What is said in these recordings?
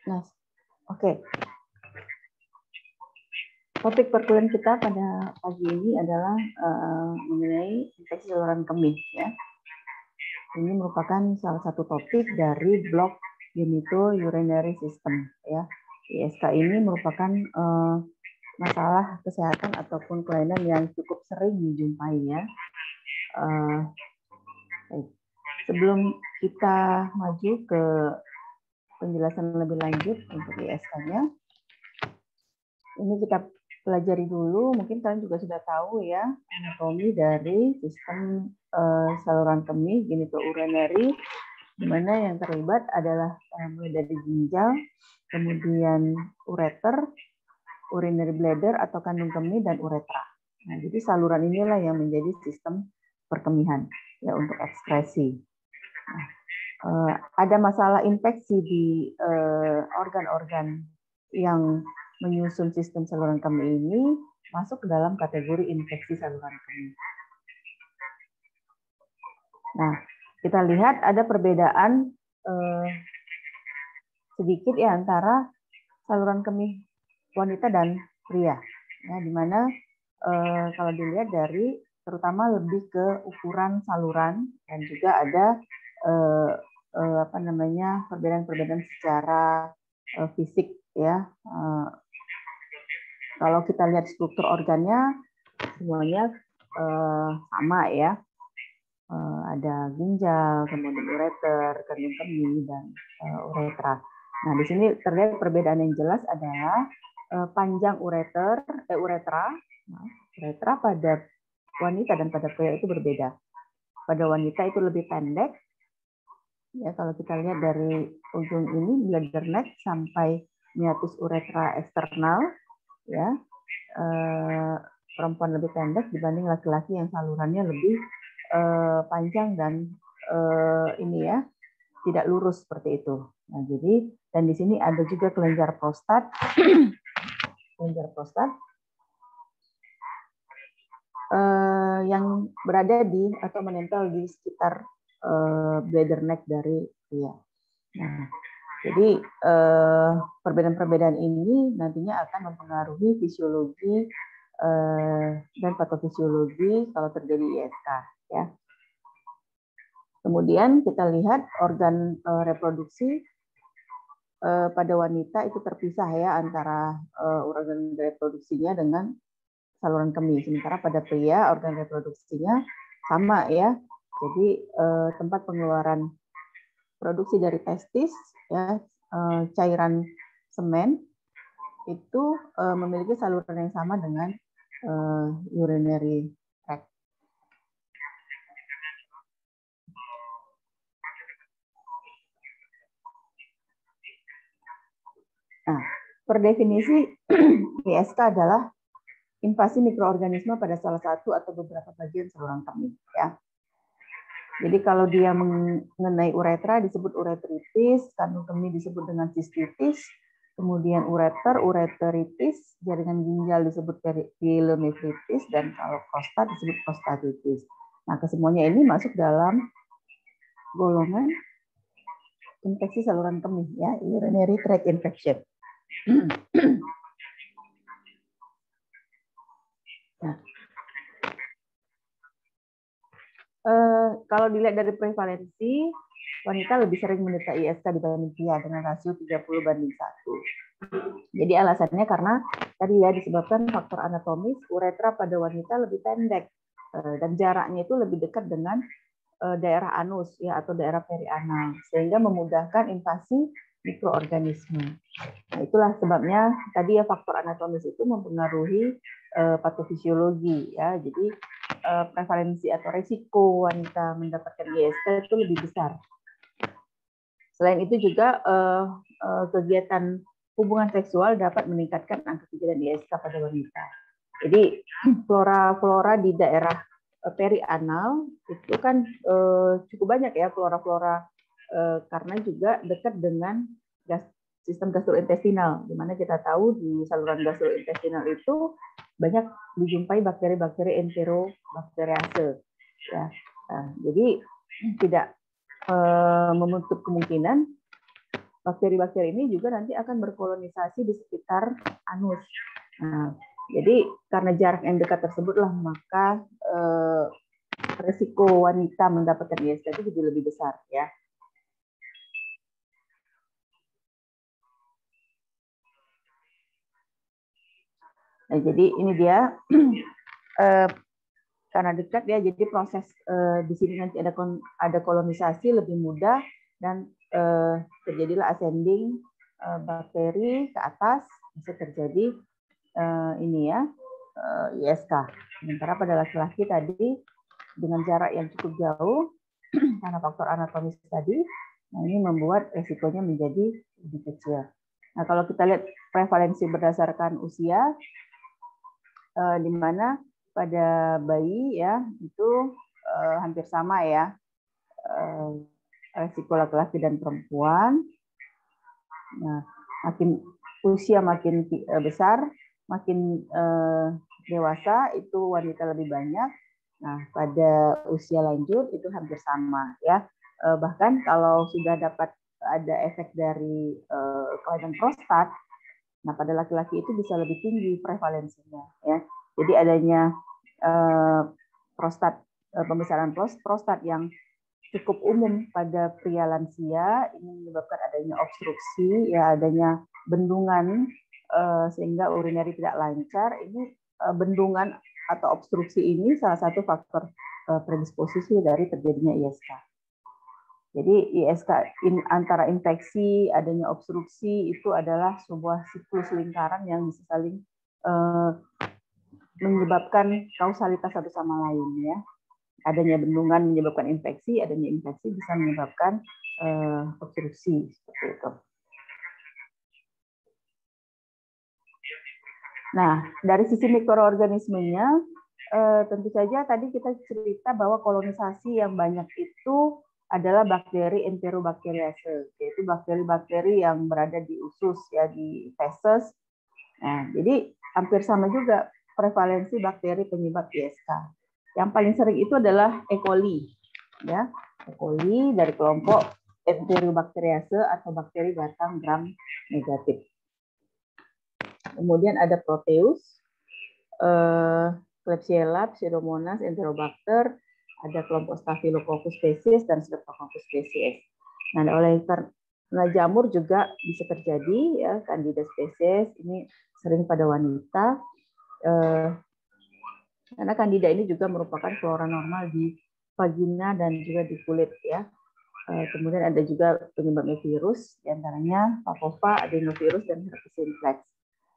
Nah, oke. Topik perkuliahan kita pada pagi ini adalah mengenai infeksi saluran kemih. Ya. Ini merupakan salah satu topik dari blog Genitourinary System. Ya. ISK ini merupakan masalah kesehatan ataupun kelainan yang cukup sering dijumpai. Ya. Sebelum kita maju ke penjelasan lebih lanjut untuk ISK-nya, ini kita pelajari dulu, mungkin kalian juga sudah tahu ya, anatomi dari sistem saluran kemih genitourinary, di mana yang terlibat adalah mulai dari ginjal, kemudian ureter, urinary bladder atau kandung kemih, dan uretra. Nah, jadi saluran inilah yang menjadi sistem perkemihan ya untuk ekskresi. Nah, ada masalah infeksi di organ-organ yang menyusun sistem saluran kemih ini masuk ke dalam kategori infeksi saluran kemih. Nah, kita lihat ada perbedaan sedikit ya antara saluran kemih wanita dan pria. Ya, di mana kalau dilihat dari terutama lebih ke ukuran saluran dan juga ada perbedaan-perbedaan secara fisik ya. Kalau kita lihat struktur organnya semuanya sama ya. Ada ginjal, kemudian ureter, kandung kemih, dan uretra. Nah, di sini terlihat perbedaan yang jelas adalah panjang uretra. Nah, uretra pada wanita dan pada pria itu berbeda. Pada wanita itu lebih pendek. Ya, kalau kita lihat dari ujung ini bladder neck sampai meatus uretra eksternal, ya perempuan lebih pendek dibanding laki-laki yang salurannya lebih panjang dan ini ya tidak lurus seperti itu. Nah, jadi dan di sini ada juga kelenjar prostat, kelenjar prostat yang berada di atau menempel di sekitar bladder neck dari pria. Nah, jadi perbedaan-perbedaan ini nantinya akan mempengaruhi fisiologi dan patofisiologi kalau terjadi ISK. Ya. Kemudian kita lihat organ reproduksi pada wanita itu terpisah ya antara organ reproduksinya dengan saluran kemih. Sementara pada pria organ reproduksinya sama ya. Jadi tempat pengeluaran produksi dari testis ya cairan semen itu memiliki saluran yang sama dengan urinary tract. Nah, per definisi ISK adalah invasi mikroorganisme pada salah satu atau beberapa bagian saluran kemih ya. Jadi kalau dia mengenai uretra disebut uretritis, kandung kemih disebut dengan sistitis, kemudian ureter, ureteritis, jaringan ginjal disebut pilonefritis, dan kalau prostat disebut prostatitis. Nah, kesemuanya ini masuk dalam golongan infeksi saluran kemih ya, urinary tract infection. Nah, kalau dilihat dari prevalensi, wanita lebih sering menderita ISK dibanding pria dengan rasio 30:1. Jadi alasannya karena tadi ya disebabkan faktor anatomis, uretra pada wanita lebih pendek dan jaraknya itu lebih dekat dengan daerah anus ya atau daerah perianal sehingga memudahkan invasi mikroorganisme. Nah, itulah sebabnya tadi ya faktor anatomis itu mempengaruhi patofisiologi ya. Jadi prevalensi atau resiko wanita mendapatkan ISK itu lebih besar. Selain itu juga kegiatan hubungan seksual dapat meningkatkan angka kejadian ISK pada wanita. Jadi flora-flora di daerah perianal itu kan cukup banyak ya flora-flora karena juga dekat dengan sistem gastrointestinal, di mana kita tahu di saluran gastrointestinal itu banyak dijumpai bakteri-bakteri enterobakteriase. Ya, jadi tidak menutup kemungkinan bakteri-bakteri ini juga nanti akan berkolonisasi di sekitar anus. Nah, jadi karena jarak yang dekat tersebutlah maka resiko wanita mendapatkan ISK itu jadi lebih besar ya. Nah, jadi ini dia karena dekat ya, jadi proses di sini nanti ada kolonisasi lebih mudah dan terjadilah ascending bakteri ke atas, bisa terjadi ini ya ISK. Sementara pada laki-laki tadi dengan jarak yang cukup jauh karena faktor anatomis tadi, nah ini membuat resikonya menjadi lebih kecil. Nah kalau kita lihat prevalensi berdasarkan usia, di mana pada bayi ya itu hampir sama ya resiko laki-laki dan perempuan. Nah, makin usia makin besar, makin dewasa itu wanita lebih banyak. Nah, pada usia lanjut itu hampir sama ya. Bahkan kalau sudah dapat ada efek dari kelainan prostat, nah pada laki-laki itu bisa lebih tinggi prevalensinya ya. Jadi adanya pembesaran prostat yang cukup umum pada pria lansia ini menyebabkan adanya obstruksi ya, adanya bendungan sehingga urinary tidak lancar. Ini bendungan atau obstruksi ini salah satu faktor predisposisi dari terjadinya ISK. Jadi ISK antara infeksi, adanya obstruksi itu adalah sebuah siklus lingkaran yang bisa saling menyebabkan kausalitas satu sama lain ya. Adanya bendungan menyebabkan infeksi, adanya infeksi bisa menyebabkan obstruksi seperti itu. Nah, dari sisi mikroorganismenya tentu saja tadi kita cerita bahwa kolonisasi yang banyak itu adalah bakteri Enterobacteriaceae, yaitu bakteri-bakteri yang berada di usus ya, di feses. Nah, jadi hampir sama juga prevalensi bakteri penyebab ISK. Yang paling sering itu adalah E. coli, ya, E. coli dari kelompok Enterobacteriaceae atau bakteri batang gram negatif. Kemudian ada Proteus, Klebsiella, Pseudomonas, Enterobacter, ada kelompok Staphylococcus species dan Streptococcus species. Nah, oleh karena jamur juga bisa terjadi ya, Candida species ini sering pada wanita. Karena Candida ini juga merupakan flora normal di vagina dan juga di kulit ya. Kemudian ada juga penyebabnya virus, diantaranya Papova, adenovirus, dan herpes simplex.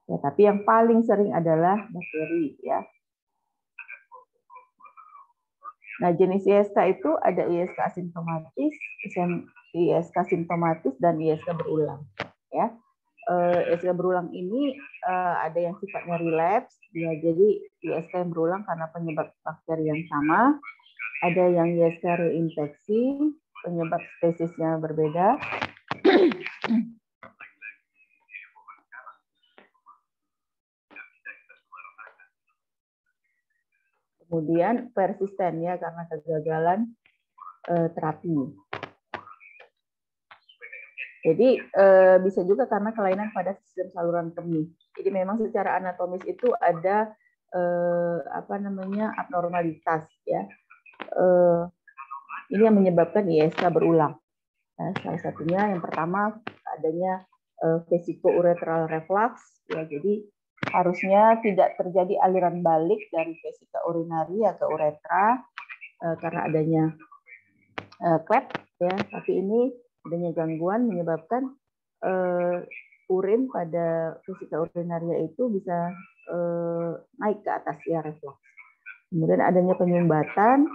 Ya, tapi yang paling sering adalah bakteri ya. Nah, jenis ISK itu ada ISK asimptomatis, ISK simptomatis, dan ISK berulang. Ya, ISK berulang ini ada yang sifatnya relapse, ya, jadi ISK yang berulang karena penyebab bakteri yang sama. Ada yang ISK reinfeksi, penyebab spesiesnya berbeda. Kemudian persisten ya karena kegagalan terapi. Jadi bisa juga karena kelainan pada sistem saluran kemih. Jadi memang secara anatomis itu ada abnormalitas ya. Ini yang menyebabkan ISK berulang. Nah, salah satunya yang pertama adanya vesicoureteral reflux ya. Jadi harusnya tidak terjadi aliran balik dari vesika urinaria ke uretra karena adanya klep ya, tapi ini adanya gangguan menyebabkan urin pada vesika urinaria itu bisa naik ke atas ya, reflux. Kemudian adanya penyumbatan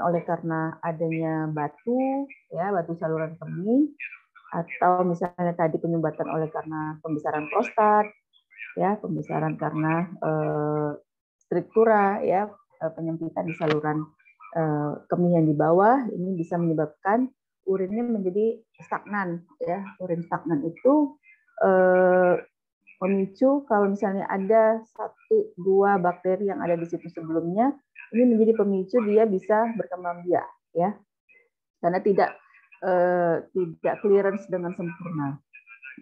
oleh karena adanya batu ya, batu saluran kemih, atau misalnya tadi penyumbatan oleh karena pembesaran prostat ya, pembesaran karena struktura ya, penyempitan di saluran kemih yang di bawah, ini bisa menyebabkan urinnya menjadi stagnan ya. Urin stagnan itu memicu kalau misalnya ada 1-2 bakteri yang ada di situ sebelumnya, ini menjadi pemicu dia bisa berkembang biak ya. karena tidak clearance dengan sempurna.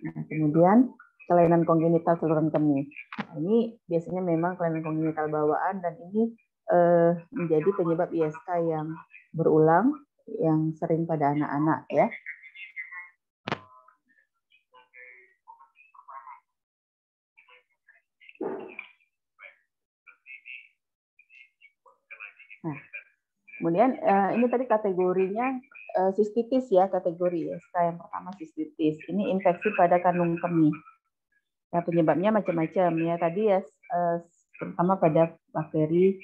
Nah, kemudian kelainan kongenital saluran kemih. Nah, ini biasanya memang kelainan kongenital bawaan dan ini menjadi penyebab ISK yang berulang yang sering pada anak-anak ya. Nah, kemudian ini tadi kategorinya sistitis ya, kategori ISK yang pertama sistitis. Ini infeksi pada kandung kemih. Ya, penyebabnya macam-macam ya. Tadi ya terutama pada bakteri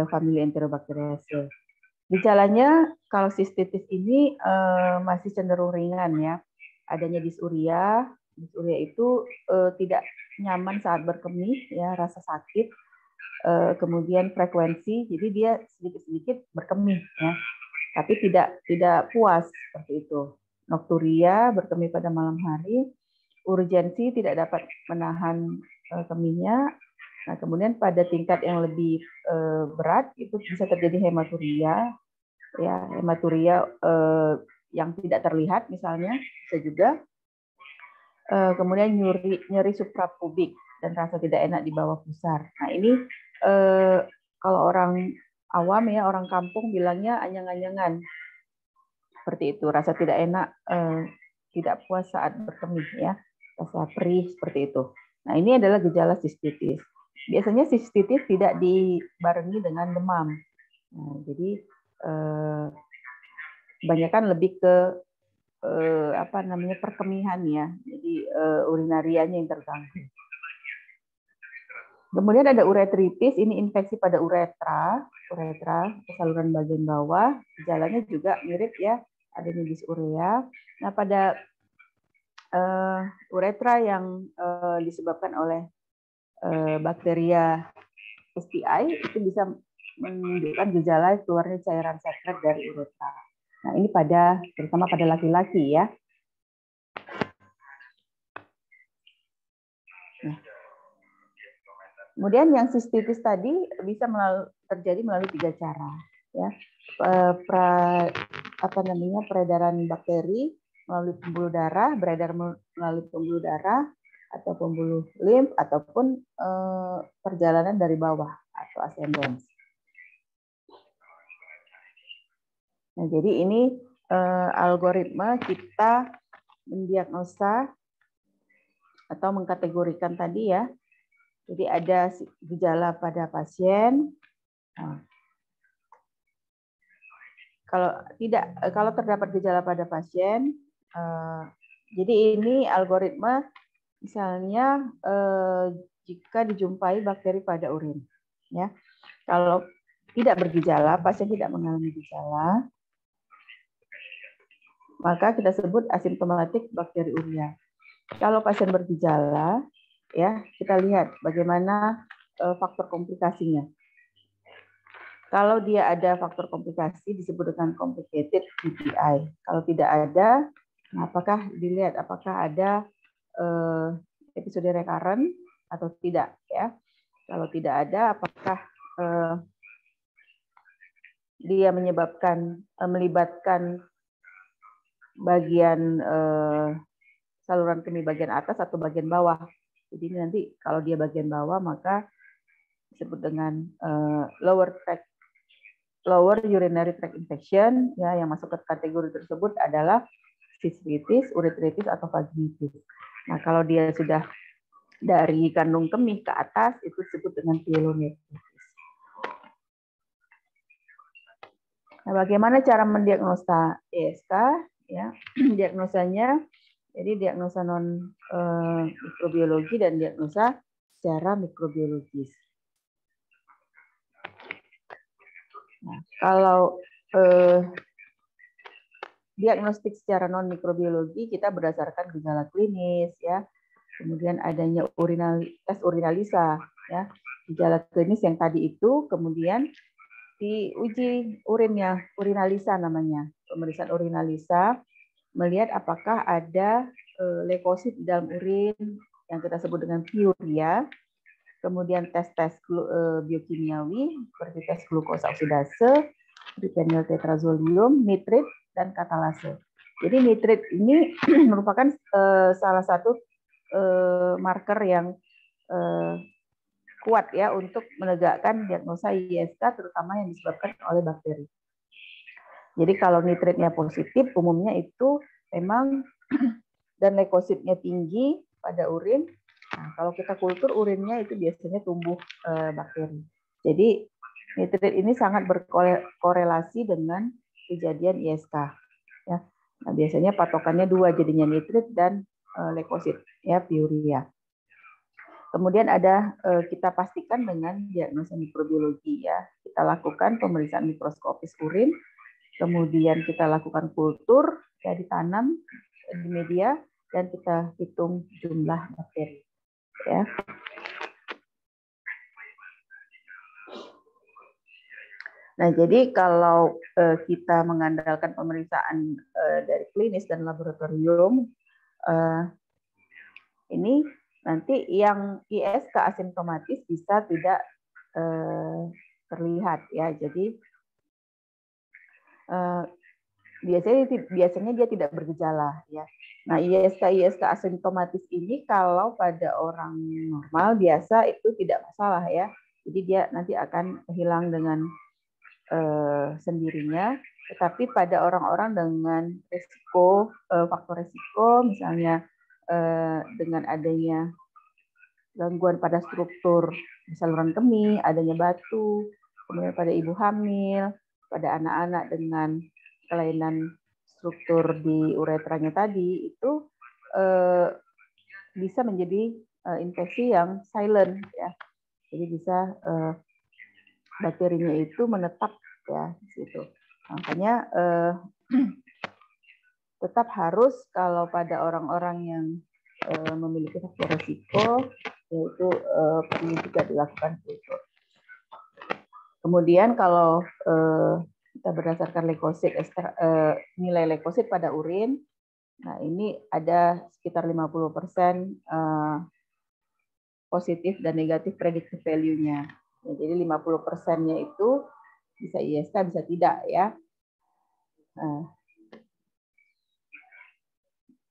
famili Enterobacteriaceae. Gejalanya kalau sistitis ini masih cenderung ringan ya. Adanya dysuria. Dysuria itu tidak nyaman saat berkemih ya, rasa sakit. Kemudian frekuensi, jadi dia sedikit-sedikit berkemih ya. Tapi tidak puas seperti itu. Nokturia, berkemih pada malam hari. Urgensi, tidak dapat menahan kemihnya. Nah, kemudian pada tingkat yang lebih berat itu bisa terjadi hematuria, ya hematuria yang tidak terlihat misalnya bisa juga. Kemudian nyeri suprapubik dan rasa tidak enak di bawah pusar. Nah ini kalau orang awam ya, orang kampung bilangnya anyang-anyangan seperti itu, rasa tidak enak, tidak puas saat berkemih ya, rasa perih seperti itu. Nah ini adalah gejala sistitis. Biasanya sistitis tidak dibarengi dengan demam. Nah, jadi kebanyakan lebih ke perkemihan ya, jadi urinarianya yang terganggu. Kemudian ada uretritis, ini infeksi pada uretra saluran bagian bawah, gejalanya juga mirip ya, adanya dysuria. Nah pada uretra yang disebabkan oleh bakteria STI itu bisa menunjukkan gejala keluarnya cairan sekret dari uretra. Nah ini terutama pada laki-laki ya. Nah, kemudian yang sistitis tadi bisa terjadi melalui 3 cara ya. Peredaran bakteri melalui pembuluh darah, beredar melalui pembuluh darah atau pembuluh limf ataupun perjalanan dari bawah atau ascendens. Nah, jadi ini algoritma kita mendiagnosa atau mengkategorikan tadi ya. Jadi ada gejala pada pasien. Nah, kalau terdapat gejala pada pasien, jadi ini algoritma misalnya jika dijumpai bakteri pada urin, ya. Kalau tidak bergejala, pasien tidak mengalami gejala, maka kita sebut asimptomatik bakteriuria. Kalau pasien bergejala, ya kita lihat bagaimana faktor komplikasinya. Kalau dia ada faktor komplikasi disebut dengan complicated UTI. Kalau tidak ada, nah apakah ada episode recurrent atau tidak ya? Kalau tidak ada, apakah dia melibatkan bagian saluran kemih bagian atas atau bagian bawah? Jadi nanti kalau dia bagian bawah maka disebut dengan lower urinary tract infection ya, yang masuk ke kategori tersebut adalah cystitis, uretritis atau vaginitis. Nah, kalau dia sudah dari kandung kemih ke atas itu disebut dengan pyelonefritis. Nah, bagaimana cara mendiagnosa ISK ya? Diagnosanya jadi diagnosa non mikrobiologi dan diagnosa secara mikrobiologis. Nah, kalau diagnostik secara non mikrobiologi kita berdasarkan gejala klinis ya, kemudian adanya tes urinalisa ya, gejala klinis yang tadi itu, kemudian diuji urinnya, urinalisa namanya, pemeriksaan urinalisa, melihat apakah ada leukosit di dalam urin yang kita sebut dengan pyuria. Kemudian tes biokimiawi seperti tes glukosa oksidase, tripenyl tetrazolium, nitrit, dan katalase. Jadi nitrit ini merupakan salah satu marker yang kuat ya untuk menegakkan diagnosa ISK terutama yang disebabkan oleh bakteri. Jadi kalau nitritnya positif umumnya itu memang dan leukositnya tinggi pada urin. Nah, kalau kita kultur urinnya itu biasanya tumbuh bakteri. Jadi nitrit ini sangat berkorelasi dengan kejadian ISK. Ya. Nah, biasanya patokannya dua jadinya nitrit dan leukosit ya piuria. Kemudian ada kita pastikan dengan diagnosa mikrobiologi ya. Kita lakukan pemeriksaan mikroskopis urin, kemudian kita lakukan kultur ya ditanam di media dan kita hitung jumlah bakteri ya. Nah, jadi kalau kita mengandalkan pemeriksaan dari klinis dan laboratorium, ini nanti yang ISK asimptomatis bisa tidak terlihat ya. Jadi biasanya dia tidak bergejala ya. Nah, ISK asimptomatis ini kalau pada orang normal biasa itu tidak masalah ya. Jadi dia nanti akan hilang dengan sendirinya. Tetapi pada orang-orang dengan resiko, faktor resiko, misalnya dengan adanya gangguan pada struktur saluran kemih, adanya batu, kemudian pada ibu hamil, pada anak-anak dengan kelainan struktur di uretranya tadi, itu bisa menjadi infeksi yang silent ya. Jadi bisa bakterinya itu menetap ya di situ. Makanya tetap harus kalau pada orang-orang yang memiliki faktor risiko yaitu perlu juga dilakukan kultur. Kemudian kalau kita berdasarkan leukosit nilai leukosit pada urin, nah ini ada sekitar 50% positif dan negatif predictive value-nya. Ya, jadi 50%-nya itu bisa ISK, bisa tidak ya.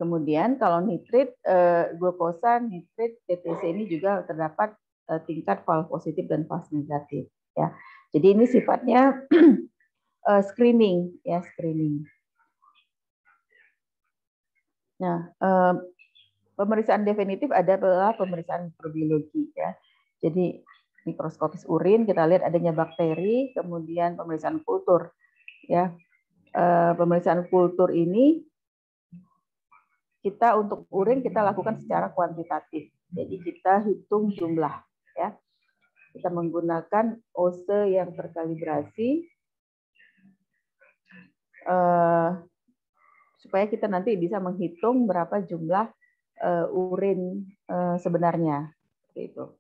Kemudian kalau nitrit, glukosa, nitrit, TTC ini juga terdapat tingkat false positif dan false negatif. Ya, jadi ini sifatnya screening, ya screening. Nah, pemeriksaan definitif adalah pemeriksaan mikrobiologi, ya. Jadi mikroskopis urin kita lihat adanya bakteri, kemudian pemeriksaan kultur, ya. Pemeriksaan kultur ini kita untuk urin kita lakukan secara kuantitatif. Jadi kita hitung jumlah ya. Kita menggunakan OSE yang terkalibrasi supaya kita nanti bisa menghitung berapa jumlah urin sebenarnya. Seperti itu.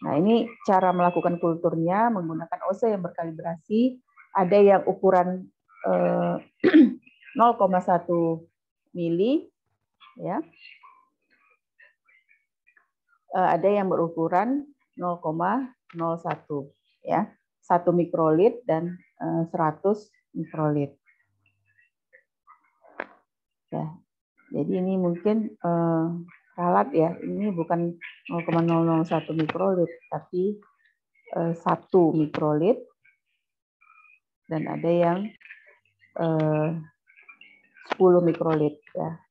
Nah, ini cara melakukan kulturnya menggunakan OSE yang berkalibrasi. Ada yang ukuran 0,1 mili ya. Ada yang berukuran 0,01 ya. 1 mikrolit dan 100 mikrolit. Ya. Jadi ini mungkin ralat ya. Ini bukan 0,001 mikrolit tapi 1 mikrolit dan ada yang 10 mikrolit ya.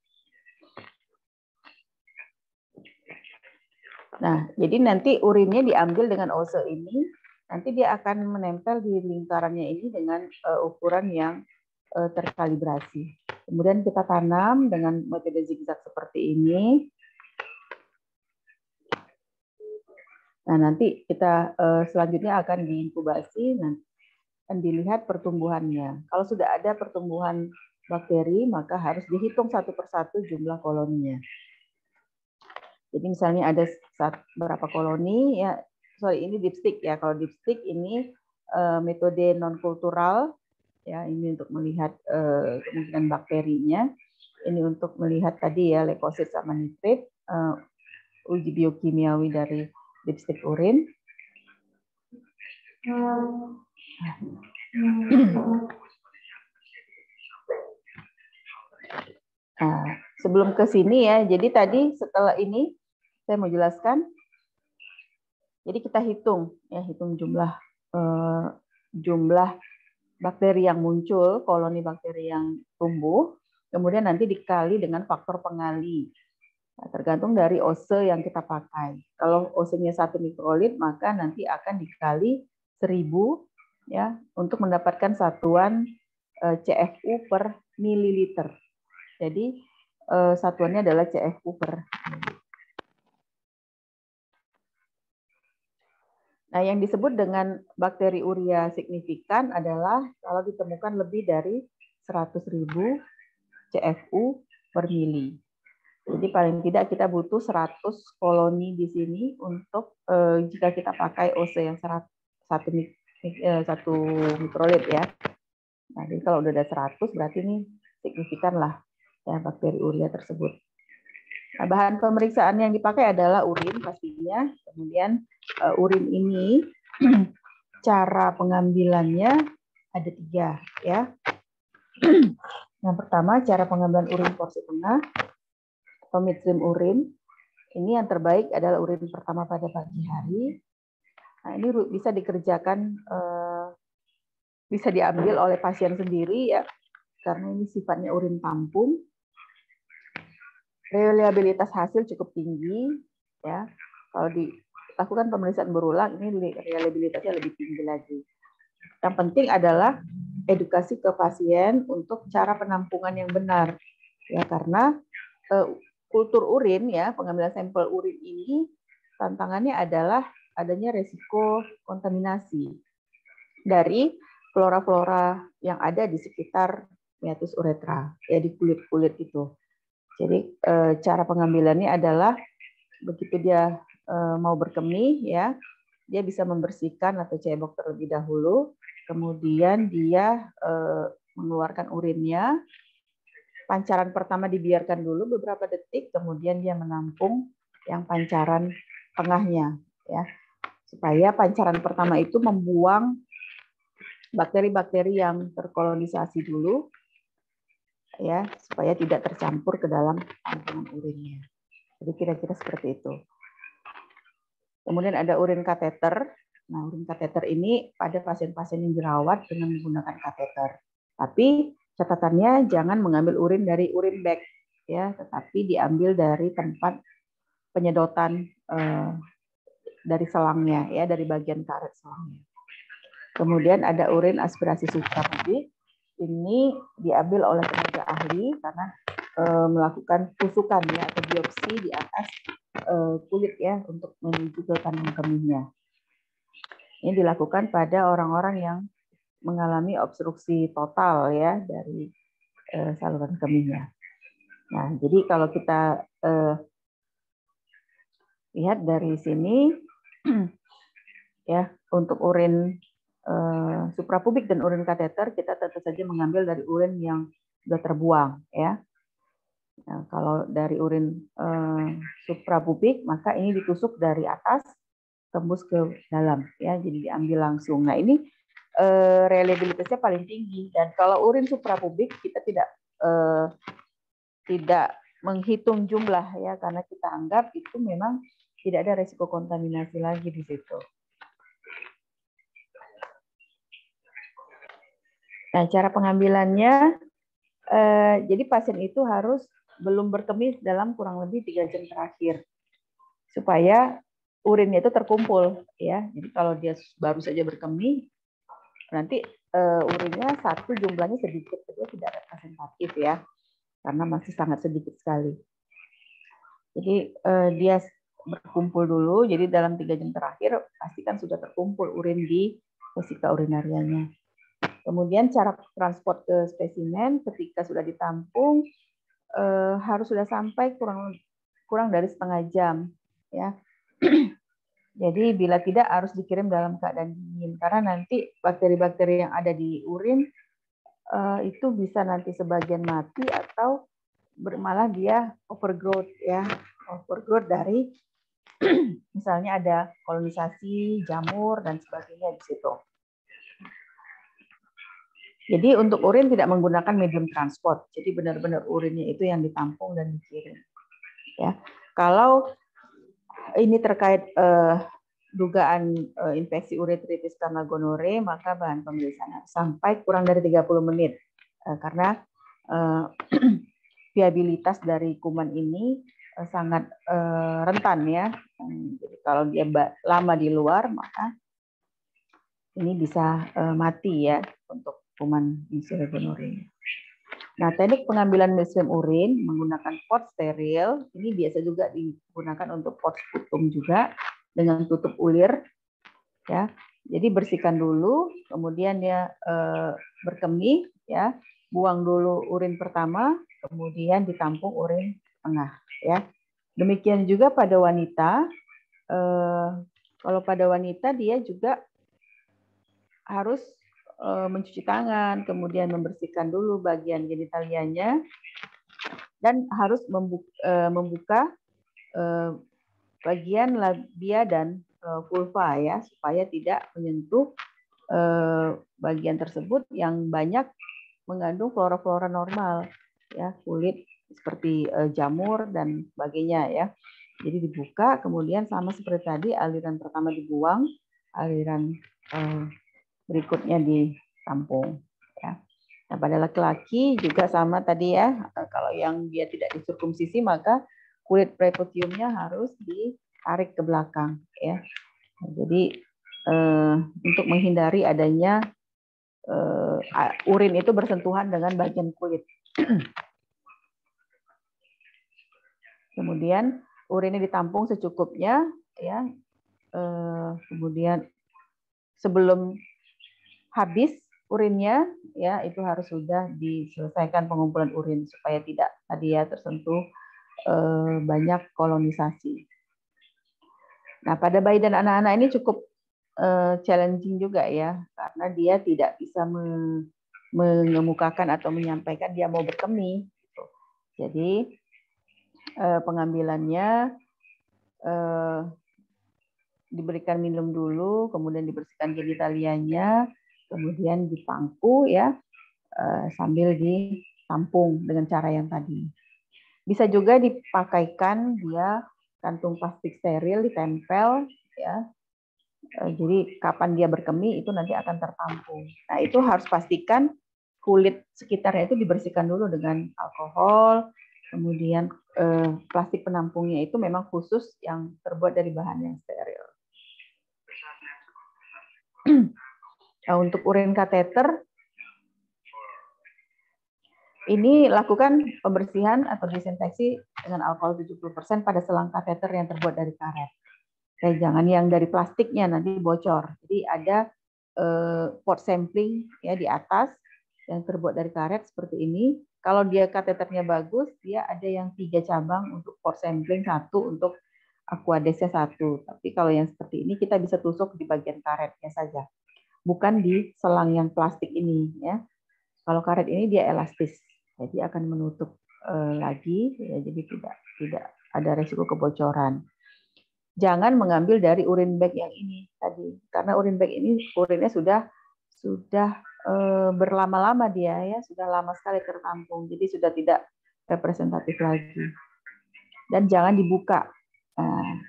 Nah, jadi nanti urinnya diambil dengan OSE ini, nanti dia akan menempel di lingkarannya ini dengan ukuran yang terkalibrasi. Kemudian kita tanam dengan metode zigzag seperti ini. Nah, nanti kita selanjutnya akan diinkubasi, nanti akan dilihat pertumbuhannya. Kalau sudah ada pertumbuhan bakteri, maka harus dihitung satu persatu jumlah koloninya. Jadi misalnya ada berapa koloni ya, ini dipstick ya. Kalau dipstick ini metode non kultural ya, ini untuk melihat kemungkinan bakterinya. Ini untuk melihat tadi ya leukosit sama nitrit, uji biokimiawi dari dipstick urin. Nah, sebelum ke sini ya, jadi tadi setelah ini saya mau jelaskan. Jadi kita hitung ya, hitung jumlah bakteri yang muncul, koloni bakteri yang tumbuh, kemudian nanti dikali dengan faktor pengali. Nah, tergantung dari OSE yang kita pakai. Kalau OSE-nya 1 mikrolit, maka nanti akan dikali 1000 ya untuk mendapatkan satuan CFU per mililiter. Jadi satuannya adalah CFU per mililiter. Nah, yang disebut dengan bakteri urea signifikan adalah kalau ditemukan lebih dari 100.000 CFU per mili. Jadi paling tidak kita butuh 100 koloni di sini untuk jika kita pakai OSE yang 1 mikrolit ya. Nah, jadi kalau udah ada 100 berarti ini signifikan lah ya bakteri urea tersebut. Nah, bahan pemeriksaan yang dipakai adalah urin pastinya. Kemudian urin ini cara pengambilannya ada 3 ya. Yang pertama cara pengambilan urin porsi tengah atau midstream urin. Ini yang terbaik adalah urin pertama pada pagi hari. Nah, ini bisa dikerjakan, bisa diambil oleh pasien sendiri ya, karena ini sifatnya urin tampung. Reliabilitas hasil cukup tinggi ya. Kalau dilakukan pemeriksaan berulang, ini reliabilitasnya lebih tinggi lagi. Yang penting adalah edukasi ke pasien untuk cara penampungan yang benar ya, karena kultur urin ya, pengambilan sampel urin ini tantangannya adalah adanya resiko kontaminasi dari flora-flora yang ada di sekitar meatus uretra ya, di kulit-kulit itu. Jadi cara pengambilannya adalah begitu dia mau berkemih ya, dia bisa membersihkan atau cebok terlebih dahulu, kemudian dia mengeluarkan urinnya. Pancaran pertama dibiarkan dulu beberapa detik, kemudian dia menampung yang pancaran tengahnya ya, supaya pancaran pertama itu membuang bakteri-bakteri yang terkolonisasi dulu ya, supaya tidak tercampur ke dalam tampungan urinnya. Jadi kira-kira seperti itu. Kemudian ada urin kateter. Nah, urin kateter ini pada pasien-pasien yang dirawat dengan menggunakan kateter. Tapi catatannya jangan mengambil urin dari urin bag ya, tetapi diambil dari tempat penyedotan dari selangnya ya, dari bagian karet selangnya. Kemudian ada urin aspirasi suprapubik. Ini diambil oleh tenaga ahli karena melakukan tusukan ya atau biopsi di atas kulit ya untuk menuju ke kandung kemihnya. Ini dilakukan pada orang-orang yang mengalami obstruksi total ya dari saluran kemihnya. Nah, jadi kalau kita lihat dari sini ya, untuk urin suprapubik dan urin kateter kita tentu saja mengambil dari urin yang sudah terbuang ya. Nah, kalau dari urin suprapubik maka ini ditusuk dari atas tembus ke dalam ya, jadi diambil langsung. Nah, ini reliabilitasnya paling tinggi, dan kalau urin suprapubik kita tidak menghitung jumlah ya, karena kita anggap itu memang tidak ada resiko kontaminasi lagi di situ. Nah, cara pengambilannya, jadi pasien itu harus belum berkemih dalam kurang lebih 3 jam terakhir, supaya urinnya itu terkumpul ya. Jadi kalau dia baru saja berkemih, nanti urinnya satu jumlahnya sedikit, kedua tidak representatif ya, karena masih sangat sedikit sekali. Jadi dia berkumpul dulu, jadi dalam 3 jam terakhir pastikan sudah terkumpul urin di vesika urinarianya. Kemudian cara transport ke spesimen ketika sudah ditampung harus sudah sampai kurang dari setengah jam ya. Jadi bila tidak harus dikirim dalam keadaan dingin, karena nanti bakteri-bakteri yang ada di urin itu bisa nanti sebagian mati atau malah dia overgrowth ya, overgrowth dari misalnya ada kolonisasi jamur dan sebagainya di situ. Jadi untuk urin tidak menggunakan medium transport. Jadi benar-benar urinnya itu yang ditampung dan dikirim. Ya, kalau ini terkait dugaan infeksi uretritis karena gonore, maka bahan pemeriksaan sampai kurang dari 30 menit. Karena viabilitas dari kuman ini sangat rentan ya. Jadi kalau dia lama di luar, maka ini bisa mati ya untuk kuman Neisseria gonorrhoeae. Nah, teknik pengambilan mesin urin menggunakan pot steril ini biasa juga digunakan untuk pot sputum juga dengan tutup ulir ya. Jadi bersihkan dulu, kemudian dia berkemih ya, buang dulu urin pertama, kemudian ditampung urin tengah ya. Demikian juga pada wanita, kalau pada wanita dia juga harus mencuci tangan, kemudian membersihkan dulu bagian genitalianya, dan harus membuka bagian labia dan vulva ya, supaya tidak menyentuh bagian tersebut yang banyak mengandung flora-flora normal ya, kulit seperti jamur dan sebagainya ya. Jadi dibuka, kemudian sama seperti tadi, aliran pertama dibuang, aliran berikutnya ditampung ya. Nah, pada laki-laki juga sama tadi ya, kalau yang dia tidak disirkumsisi maka kulit prepuciumnya harus ditarik ke belakang ya. Nah, jadi untuk menghindari adanya urin itu bersentuhan dengan bagian kulit. Kemudian urinnya ditampung secukupnya ya. Kemudian sebelum habis urinnya ya, itu harus sudah diselesaikan pengumpulan urin supaya tidak tadi ya tersentuh banyak kolonisasi. Nah, pada bayi dan anak-anak ini cukup challenging juga ya, karena dia tidak bisa mengemukakan atau menyampaikan dia mau berkemih. Jadi pengambilannya diberikan minum dulu, kemudian dibersihkan genitalianya, kemudian dipangku ya, sambil ditampung dengan cara yang tadi. Bisa juga dipakaikan dia kantung plastik steril ditempel ya. Jadi kapan dia berkemih itu nanti akan tertampung. Nah, itu harus pastikan kulit sekitarnya itu dibersihkan dulu dengan alkohol, kemudian plastik penampungnya itu memang khusus yang terbuat dari bahan yang steril. Nah, untuk urin kateter ini lakukan pembersihan atau disinfeksi dengan alkohol 70% pada selang kateter yang terbuat dari karet. Jangan yang dari plastiknya nanti bocor. Jadi ada port sampling ya di atas yang terbuat dari karet seperti ini. Kalau dia kateternya bagus, dia ada yang 3 cabang untuk port sampling, 1 untuk aquadesnya 1. Tapi kalau yang seperti ini kita bisa tusuk di bagian karetnya saja, bukan di selang yang plastik ini ya. Kalau karet ini dia elastis, jadi akan menutup lagi ya, jadi tidak ada resiko kebocoran. Jangan mengambil dari urin bag yang ini tadi, karena urin bag ini urinnya sudah berlama-lama dia ya, sudah lama sekali tertampung, jadi sudah tidak representatif lagi. Dan jangan dibuka,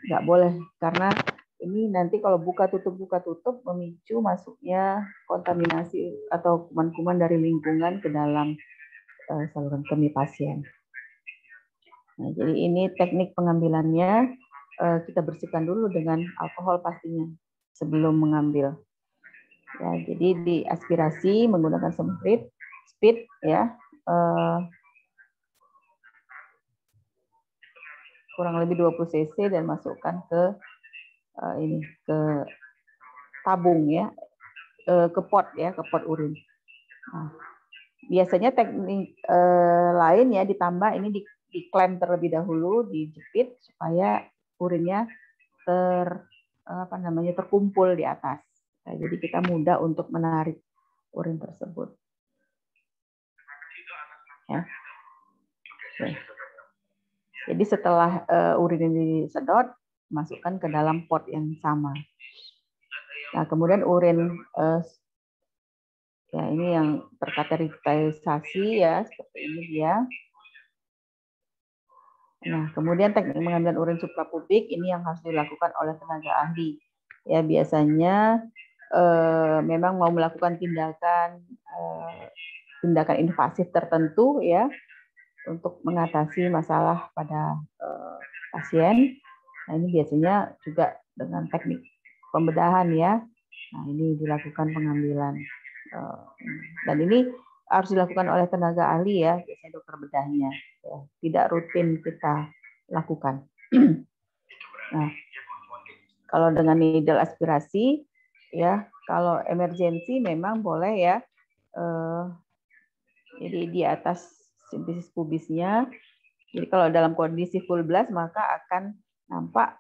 nggak boleh, karena ini nanti kalau buka tutup memicu masuknya kontaminasi atau kuman-kuman dari lingkungan ke dalam saluran kemih pasien. Nah, jadi ini teknik pengambilannya. Kita bersihkan dulu dengan alkohol pastinya sebelum mengambil. Ya, jadi diaspirasi menggunakan speed ya, kurang lebih 20 cc dan masukkan ke ini ke tabung ya, ke pot urin. Nah, biasanya teknik lain ya ditambah ini diklem terlebih dahulu, dijepit supaya urinnya terkumpul di atas. Nah, jadi kita mudah untuk menarik urin tersebut. Ya. Oke. Jadi setelah urin ini disedot, masukkan ke dalam pot yang sama. Nah, kemudian urin Ya, ini yang terkategorisasi ya, seperti ini dia. Nah, kemudian teknik pengambilan urin suprapubik ini yang harus dilakukan oleh tenaga ahli. Ya, biasanya memang mau melakukan tindakan invasif tertentu ya untuk mengatasi masalah pada pasien. Nah, ini biasanya juga dengan teknik pembedahan ya. Nah, ini dilakukan pengambilan. Dan ini harus dilakukan oleh tenaga ahli ya, biasanya dokter bedahnya. Ya, tidak rutin kita lakukan. Nah, kalau dengan needle aspirasi, ya, kalau emergensi memang boleh ya. Jadi di atas sintesis pubisnya. Jadi kalau dalam kondisi full blast maka akan nampak.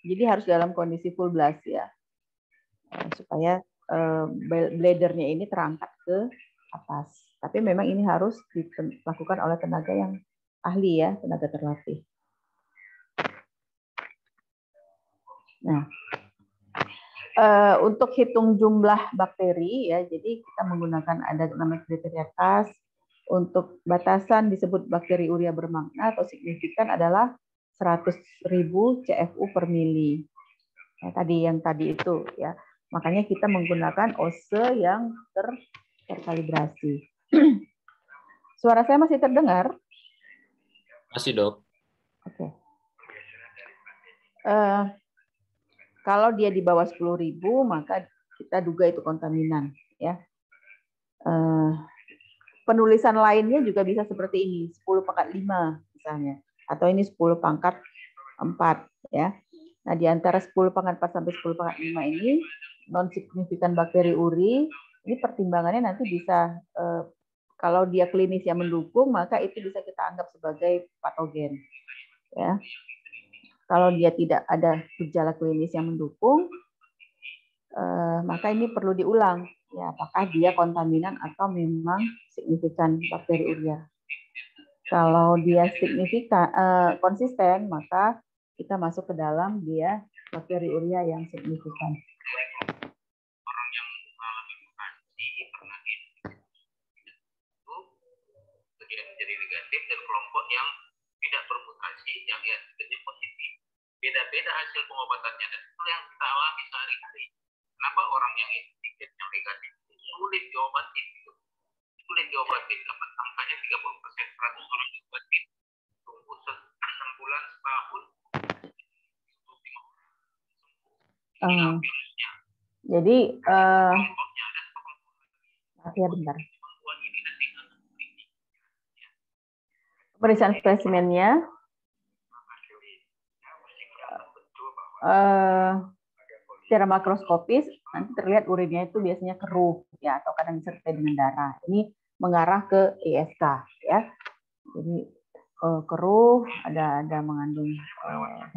Jadi harus dalam kondisi full blast ya, supaya bladernya ini terangkat ke atas. Tapi memang ini harus dilakukan oleh tenaga yang ahli ya, tenaga terlatih. Nah, untuk hitung jumlah bakteri ya, jadi kita menggunakan ada namanya kriteria CAS. Untuk batasan disebut bakteri urea bermakna atau signifikan adalah 100.000 CFU per mili. Ya, yang tadi itu ya. Makanya kita menggunakan OSE yang terkalibrasi. Suara saya masih terdengar? Masih, Dok. Oke. Kalau dia di bawah 10.000 maka kita duga itu kontaminan ya. Penulisan lainnya juga bisa seperti ini, 10/5 misalnya, atau ini 10/4 ya. Nah, di antara 10/4 sampai 10/5 ini non signifikan bakteri uri, ini pertimbangannya nanti bisa kalau dia klinis yang mendukung, maka itu bisa kita anggap sebagai patogen. Ya. Kalau dia tidak ada gejala klinis yang mendukung, maka ini perlu diulang. Ya, apakah dia kontaminan atau memang signifikan bakteri urea. Kalau dia signifikan konsisten, maka kita masuk ke dalam dia bakteri urea yang signifikan. Orang yang mengalami mutasi pernah itu kemudian menjadi negatif, dan kelompok yang tidak bermutasi yang jadi positif. Beda-beda hasil pengobatannya, dan itu yang kita alami sehari-hari. Kenapa orang yang sedikit yang negatif sulit diobatin? Sulit diobatin, dapat angkanya 30%, 100 orang diobatin, tunggu 6 bulan, setahun. Jadi ya bentar. Pemeriksaan spesimennya secara makroskopis nanti terlihat urinnya itu biasanya keruh ya, atau kadang disertai dengan darah. Ini mengarah ke ISK ya. Jadi keruh, ada mengandung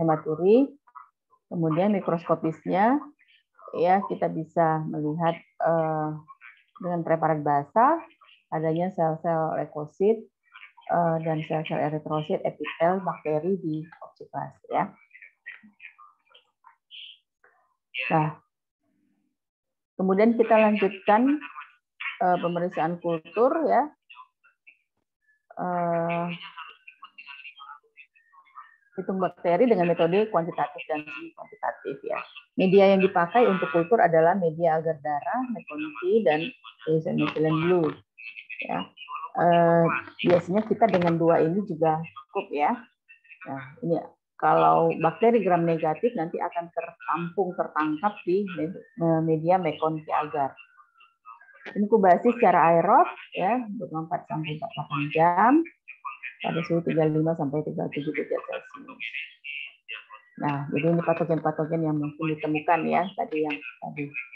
hematuri. Kemudian mikroskopisnya ya kita bisa melihat dengan preparat basah adanya sel-sel leukosit dan sel-sel eritrosit epitel bakteri di oksiplast ya. Nah, kemudian kita lanjutkan pemeriksaan kultur ya. Hitung bakteri dengan metode kuantitatif dan semi-kuantitatif ya. Media yang dipakai untuk kultur adalah media agar darah, methoniti, dan eosinophilin blue. Ya. Biasanya kita dengan dua ini juga cukup ya. Nah, ini kalau bakteri gram negatif nanti akan tertangkap di media mekonti agar. Inkubasi secara aerob ya 24 sampai 48 jam pada suhu 35 sampai 37 derajat Celcius. Nah, jadi ini patogen-patogen yang mungkin ditemukan ya tadi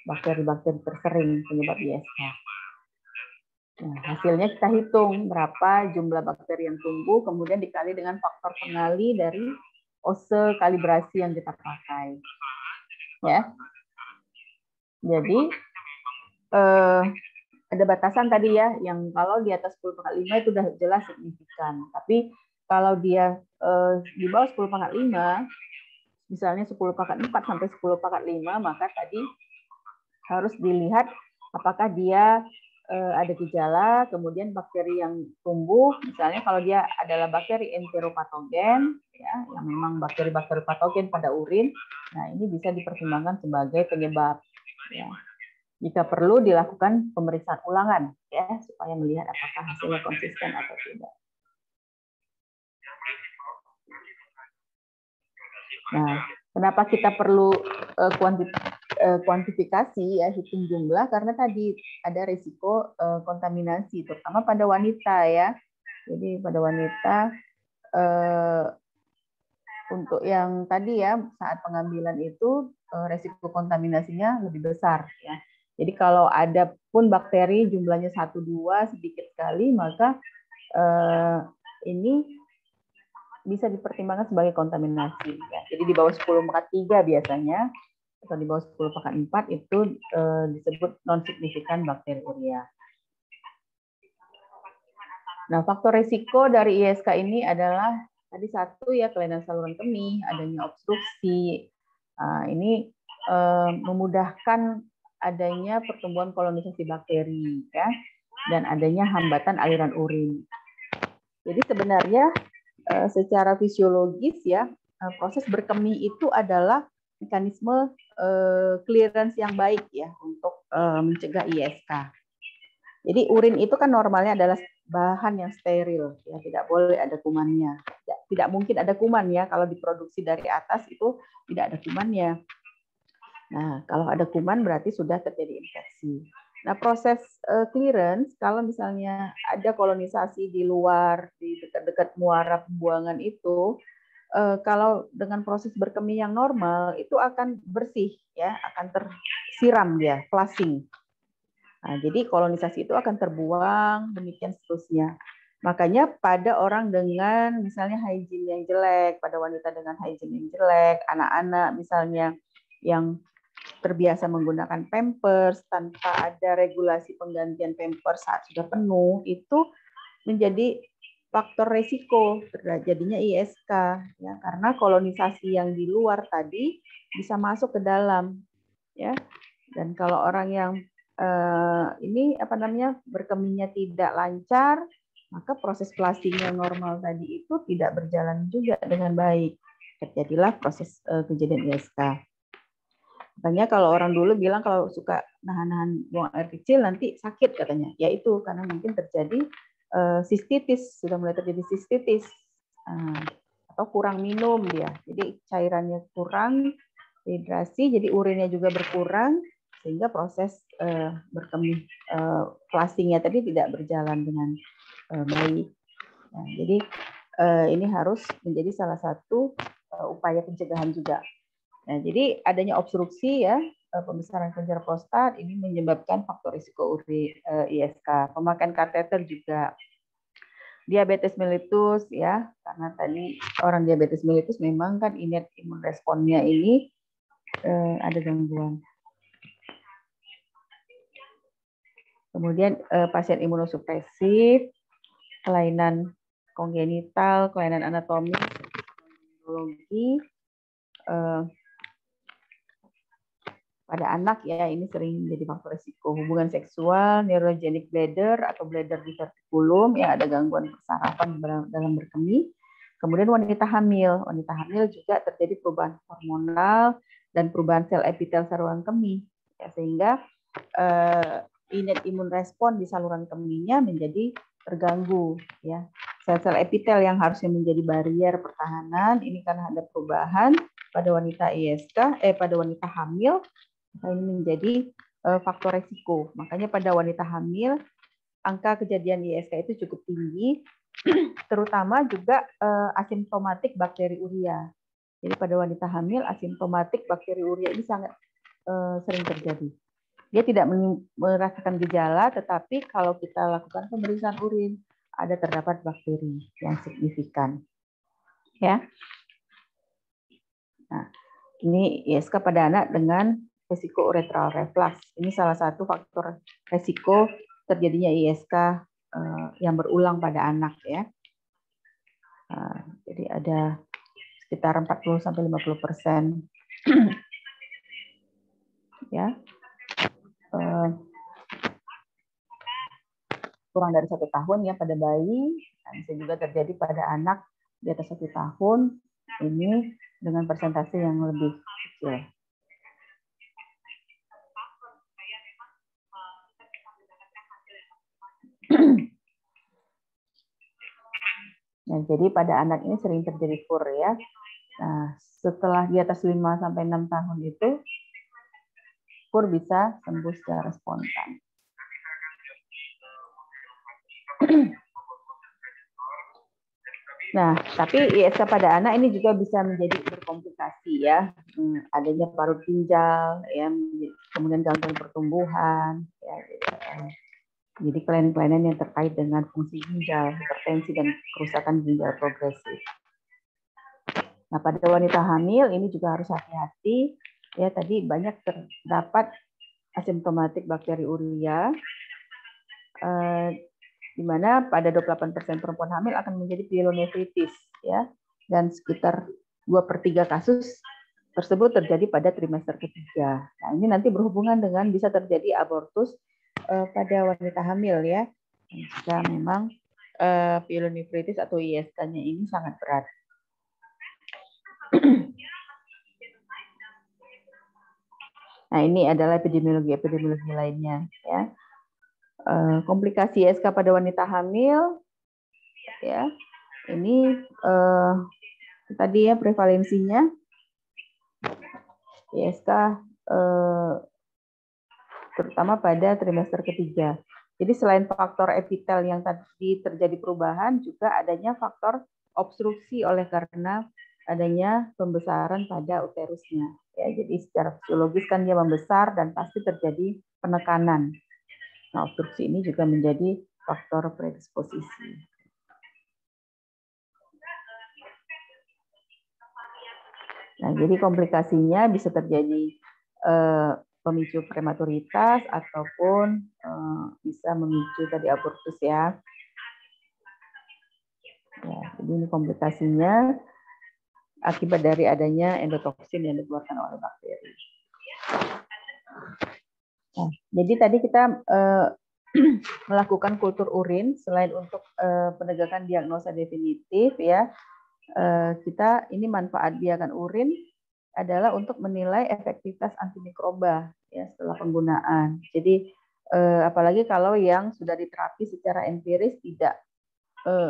bakteri-bakteri tersering penyebab ISK. Nah, hasilnya kita hitung berapa jumlah bakteri yang tumbuh, kemudian dikali dengan faktor pengali dari OSE kalibrasi yang kita pakai. Ya. Jadi ada batasan tadi ya, yang kalau di atas 10/5 itu sudah jelas signifikan. Tapi kalau dia di bawah 10/5, misalnya 10/4 sampai 10/5, maka tadi harus dilihat apakah dia ada gejala, kemudian bakteri yang tumbuh, misalnya kalau dia adalah bakteri enteropatogen, ya, yang memang bakteri-bakteri patogen pada urin, nah ini bisa dipertimbangkan sebagai penyebab. Ya. Jika perlu dilakukan pemeriksaan ulangan, ya, supaya melihat apakah hasilnya konsisten atau tidak. Nah, kenapa kita perlu kuantifikasi, ya, hitung jumlah, karena tadi ada risiko kontaminasi, terutama pada wanita, ya. Jadi pada wanita untuk yang tadi, ya, saat pengambilan itu risiko kontaminasinya lebih besar, ya. Jadi kalau ada pun bakteri jumlahnya 1-2 sedikit sekali, maka ini bisa dipertimbangkan sebagai kontaminasi. Ya. Jadi di bawah 10/3 biasanya, atau di bawah 10/4 itu disebut non-signifikan bakteri urea. Nah, faktor risiko dari ISK ini adalah tadi satu, ya, kelainan saluran kemih, adanya obstruksi. Ini memudahkan adanya pertumbuhan kolonisasi bakteri, ya, dan adanya hambatan aliran urin. Jadi sebenarnya secara fisiologis, ya, proses berkemih itu adalah mekanisme clearance yang baik, ya, untuk mencegah ISK. Jadi urin itu kan normalnya adalah bahan yang steril, ya, tidak boleh ada kumannya. Tidak mungkin ada kuman, ya, kalau diproduksi dari atas itu tidak ada kumannya. Nah, kalau ada kuman berarti sudah terjadi infeksi. Nah, proses clearance, kalau misalnya ada kolonisasi di luar, di dekat-dekat muara pembuangan itu, kalau dengan proses berkemih yang normal, itu akan bersih, ya, akan tersiram dia, flushing. Nah, jadi kolonisasi itu akan terbuang, demikian seterusnya. Makanya pada orang dengan misalnya hygiene yang jelek, pada wanita dengan hygiene yang jelek, anak-anak misalnya yang terbiasa menggunakan pampers tanpa ada regulasi penggantian pampers saat sudah penuh, itu menjadi faktor resiko terjadinya ISK, ya, karena kolonisasi yang di luar tadi bisa masuk ke dalam, ya. Dan kalau orang yang ini berkemihnya tidak lancar, maka proses flushing yang normal tadi itu tidak berjalan juga dengan baik, terjadilah proses kejadian ISK. Makanya kalau orang dulu bilang kalau suka nahan-nahan buang air kecil nanti sakit katanya. Ya itu karena mungkin terjadi sistitis, sudah mulai terjadi sistitis. Atau kurang minum dia. Jadi cairannya kurang, dehidrasi, jadi urinnya juga berkurang, sehingga proses berkemih flushing-nya tadi tidak berjalan dengan baik. Nah, jadi ini harus menjadi salah satu upaya pencegahan juga. Nah, jadi adanya obstruksi, ya, pembesaran kelenjar prostat ini menyebabkan faktor risiko ISK. Pemakaian kateter juga. Diabetes mellitus, ya, karena tadi orang diabetes mellitus memang kan innate imun responnya ini ada gangguan. Kemudian pasien imunosupresif, kelainan kongenital, kelainan anatomis, neurologi, pada anak, ya, ini sering menjadi faktor risiko. Hubungan seksual, neurogenic bladder atau bladder diverticulum, yang ada gangguan persarapan dalam berkemih. Kemudian wanita hamil juga terjadi perubahan hormonal dan perubahan sel epitel saluran kemih, ya, sehingga innate imun respon di saluran kemihnya menjadi terganggu, ya. Sel-sel epitel yang harusnya menjadi barier pertahanan ini karena ada perubahan pada wanita pada wanita hamil, ini menjadi faktor resiko. Makanya pada wanita hamil angka kejadian ISK itu cukup tinggi, terutama juga asimptomatik bakteri urea. Jadi pada wanita hamil asimptomatik bakteri urea ini sangat sering terjadi. Dia tidak merasakan gejala, tetapi kalau kita lakukan pemeriksaan urin ada terdapat bakteri yang signifikan. Ya. Nah, ini ISK pada anak dengan resiko uretral reflux. Ini salah satu faktor resiko terjadinya ISK yang berulang pada anak, ya. Jadi ada sekitar 40-50%. Ya. kurang dari 1 tahun ya pada bayi, bisa juga terjadi pada anak di atas 1 tahun, ini dengan persentase yang lebih kecil. Nah, jadi pada anak ini sering terjadi KUR ya. Nah, setelah di atas 5 sampai 6 tahun itu KUR bisa sembuh secara spontan. Nah, tapi ISK pada anak ini juga bisa menjadi berkomplikasi ya. Adanya parut ginjal, ya, kemudian gangguan pertumbuhan, ya, jadi kelainan-kelainan yang terkait dengan fungsi ginjal, hipertensi, dan kerusakan ginjal progresif. Nah, pada wanita hamil ini juga harus hati-hati. Ya, tadi banyak terdapat asimptomatik bakteri urea, di mana pada 28% perempuan hamil akan menjadi pyelonefritis, ya, dan sekitar 2/3 kasus tersebut terjadi pada trimester ketiga. Nah, ini nanti berhubungan dengan bisa terjadi abortus pada wanita hamil ya, jika memang pyelonefritis atau ISK-nya ini sangat berat. Nah, ini adalah epidemiologi lainnya ya. Komplikasi ISK pada wanita hamil ya. Ini tadi ya prevalensinya ISK terutama pada trimester ketiga. Jadi selain faktor epitel yang tadi terjadi perubahan, juga adanya faktor obstruksi oleh karena adanya pembesaran pada uterusnya. Ya, jadi secara fisiologis kan dia membesar dan pasti terjadi penekanan. Nah, obstruksi ini juga menjadi faktor predisposisi. Nah, jadi komplikasinya bisa terjadi pemicu prematuritas ataupun bisa memicu tadi abortus ya. Ya, jadi ini komplikasinya akibat dari adanya endotoksin yang dikeluarkan oleh bakteri. Nah, jadi tadi kita melakukan kultur urin selain untuk penegakan diagnosa definitif ya. Kita ini manfaat biakan urin adalah untuk menilai efektivitas antimikroba ya setelah penggunaan. Jadi apalagi kalau yang sudah diterapi secara empiris tidak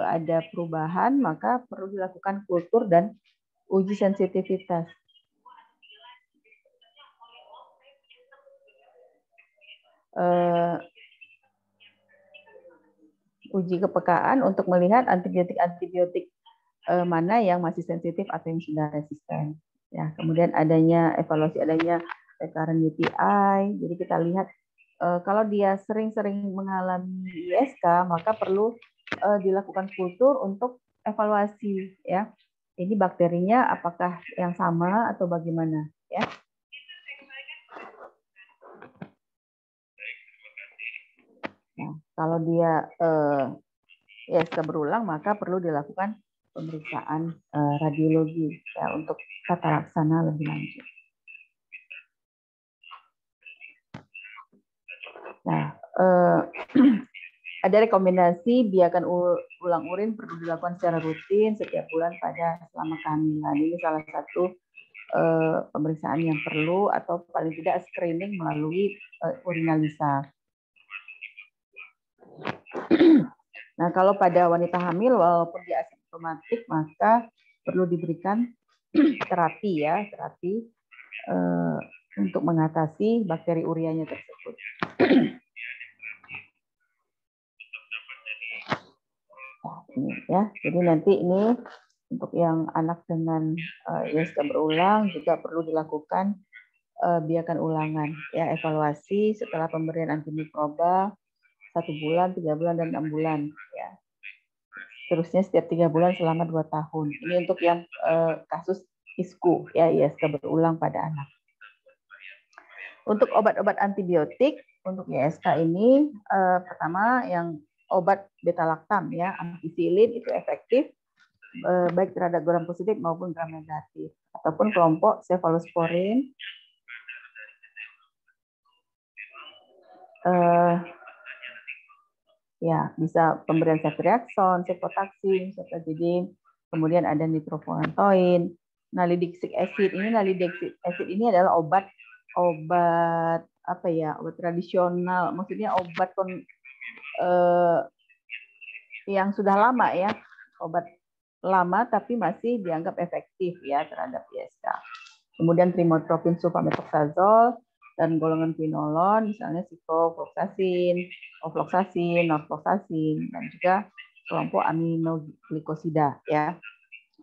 ada perubahan, maka perlu dilakukan kultur dan uji sensitivitas. Uji kepekaan untuk melihat antibiotik mana yang masih sensitif atau yang sudah resisten. Ya, kemudian evaluasi adanya recurrent UTI. Jadi kita lihat kalau dia sering-sering mengalami ISK, maka perlu dilakukan kultur untuk evaluasi ya. Ini bakterinya apakah yang sama atau bagaimana ya. Nah, kalau dia ISK berulang, maka perlu dilakukan pemeriksaan radiologi ya untuk tata laksana lebih lanjut. Nah, ada rekomendasi biakan ulang urin perlu dilakukan secara rutin setiap bulan pada selama kehamilan. Ini salah satu pemeriksaan yang perlu atau paling tidak screening melalui urinalisa. Nah, kalau pada wanita hamil walaupun dia asimptomatik maka perlu diberikan terapi untuk mengatasi bakteri ureanya tersebut. Nah, ini ya. Jadi nanti ini untuk yang anak dengan ISK berulang juga perlu dilakukan biakan ulangan ya, evaluasi setelah pemberian antimikroba 1 bulan, 3 bulan, dan 6 bulan ya. Terusnya setiap 3 bulan selama 2 tahun. Ini untuk yang kasus ISKU ya, ISK berulang pada anak. Untuk obat-obat antibiotik untuk ISK ini pertama yang obat beta-laktam ya, ampicillin itu efektif baik terhadap gram positif maupun gram negatif, ataupun kelompok cephalosporin. Ya, bisa pemberian ceftriaxone, cefotaxime, cefazidime, kemudian ada nitrofurantoin, nalidixic acid. Nalidixic acid ini adalah obat apa ya? Obat tradisional, maksudnya obat yang sudah lama ya, obat lama tapi masih dianggap efektif ya terhadap ISK. Kemudian trimotropin sulfamethoxazole dan golongan quinolon, misalnya ciprofloxacin, ofloxacin, norfloxacin, dan juga kelompok aminoglikosida ya.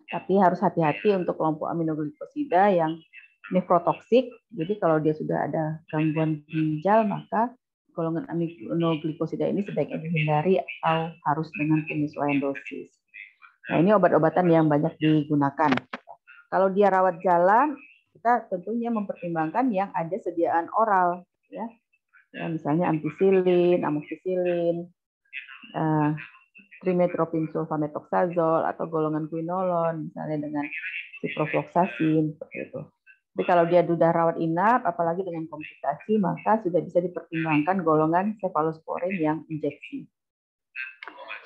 Tapi harus hati-hati untuk kelompok aminoglikosida yang nefrotoksik. Jadi kalau dia sudah ada gangguan ginjal, maka golongan aminoglikosida ini sebaiknya dihindari atau harus dengan penyesuaian dosis. Nah, ini obat-obatan yang banyak digunakan. Kalau dia rawat jalan, kita tentunya mempertimbangkan yang ada sediaan oral, ya misalnya ampicillin, amoxicillin, trimethoprim sulfamethoxazole atau golongan quinolon, misalnya dengan ciprofloxacin, seperti itu. Tapi kalau dia sudah rawat inap, apalagi dengan komplikasi, maka sudah bisa dipertimbangkan golongan cephalosporin yang injeksi.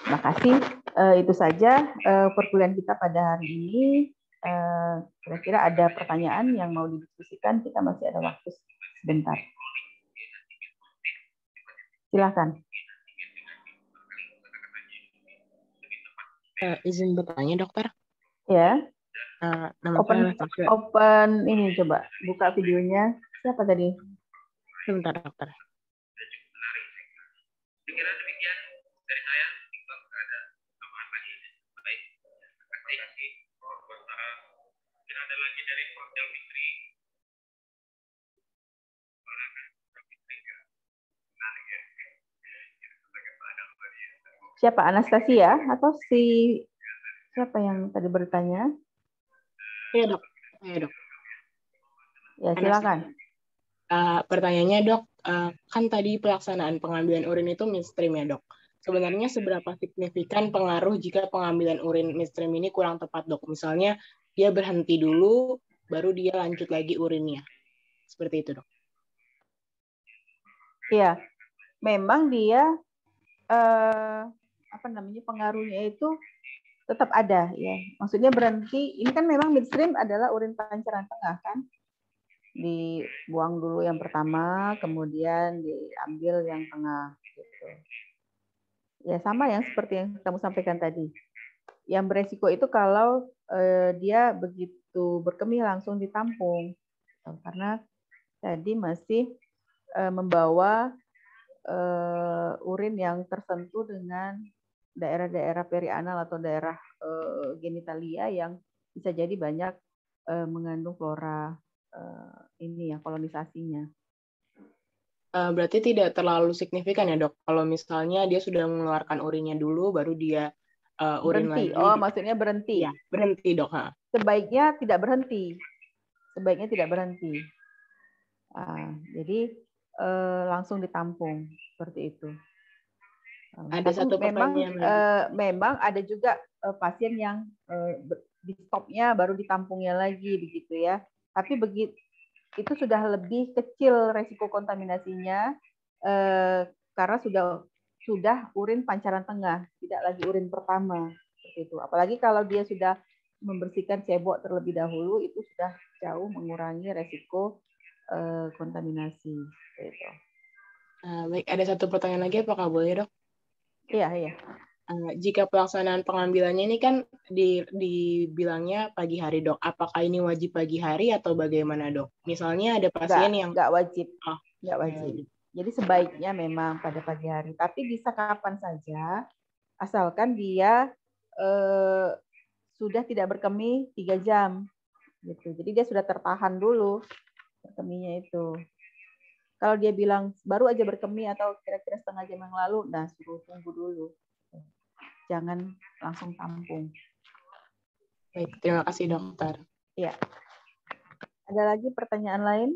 Terima kasih. Itu saja perkuliahan kita pada hari ini. Kira-kira ada pertanyaan yang mau didiskusikan? Kita masih ada waktu sebentar. Silakan. Izin bertanya, dokter. Ya. Open ini coba buka videonya. Siapa tadi? Sebentar, dokter. Kira demikian dari saya. Ada tambahan lagi? Baik. Terima kasih. Tidak ada lagi dari Hotel Fitri. Siapa? Anastasia atau siapa yang tadi bertanya? Iya, Dok. Ya, silakan. Pertanyaannya, Dok, kan tadi pelaksanaan pengambilan urin itu midstream ya, Dok. Sebenarnya seberapa signifikan pengaruh jika pengambilan urin midstream ini kurang tepat, Dok? Misalnya dia berhenti dulu, baru dia lanjut lagi urinnya. Seperti itu, Dok. Iya, memang dia pengaruhnya itu tetap ada ya. Maksudnya berhenti. Ini kan memang midstream adalah urin pancaran tengah kan. Dibuang dulu yang pertama, kemudian diambil yang tengah gitu. Ya sama yang seperti yang kamu sampaikan tadi. Yang beresiko itu kalau dia begitu berkemih langsung ditampung. Karena tadi masih membawa urin yang tersentuh dengan daerah-daerah perianal atau daerah genitalia yang bisa jadi banyak mengandung flora kolonisasinya. Berarti tidak terlalu signifikan ya, Dok? Kalau misalnya dia sudah mengeluarkan urinnya dulu, baru dia urin berhenti. lagi. Oh, maksudnya berhenti. Iya, berhenti, Dok. Sebaiknya tidak berhenti. Jadi langsung ditampung seperti itu. Ada satu pertanyaan memang ada juga pasien yang di stopnya baru ditampungnya lagi begitu ya. Tapi begitu itu sudah lebih kecil resiko kontaminasinya karena sudah urin pancaran tengah, tidak lagi urin pertama seperti itu. Apalagi kalau dia sudah membersihkan cebok terlebih dahulu, itu sudah jauh mengurangi resiko kontaminasi. Gitu. Baik, ada satu pertanyaan lagi, apakah boleh, Dok? Iya. Jika pelaksanaan pengambilannya ini kan dibilangnya pagi hari, Dok. Apakah ini wajib pagi hari atau bagaimana, Dok? Misalnya ada pasien yang nggak wajib. Nggak wajib. Jadi sebaiknya memang pada pagi hari. Tapi bisa kapan saja, asalkan dia sudah tidak berkemih 3 jam. Gitu. Jadi dia sudah tertahan dulu berkemihnya itu. Kalau dia bilang baru aja berkemih atau kira-kira setengah jam yang lalu, nah suruh tunggu dulu. Jangan langsung tampung. Baik, terima kasih, Dokter. Ya. Ada lagi pertanyaan lain?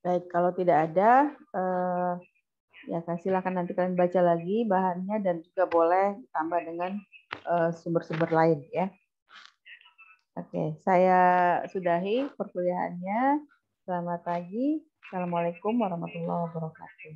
Baik, kalau tidak ada, ya silakan nanti kalian baca lagi bahannya dan juga boleh ditambah dengan sumber-sumber lain ya. Oke, saya sudahi perkuliahannya. Selamat pagi. Assalamualaikum warahmatullahi wabarakatuh.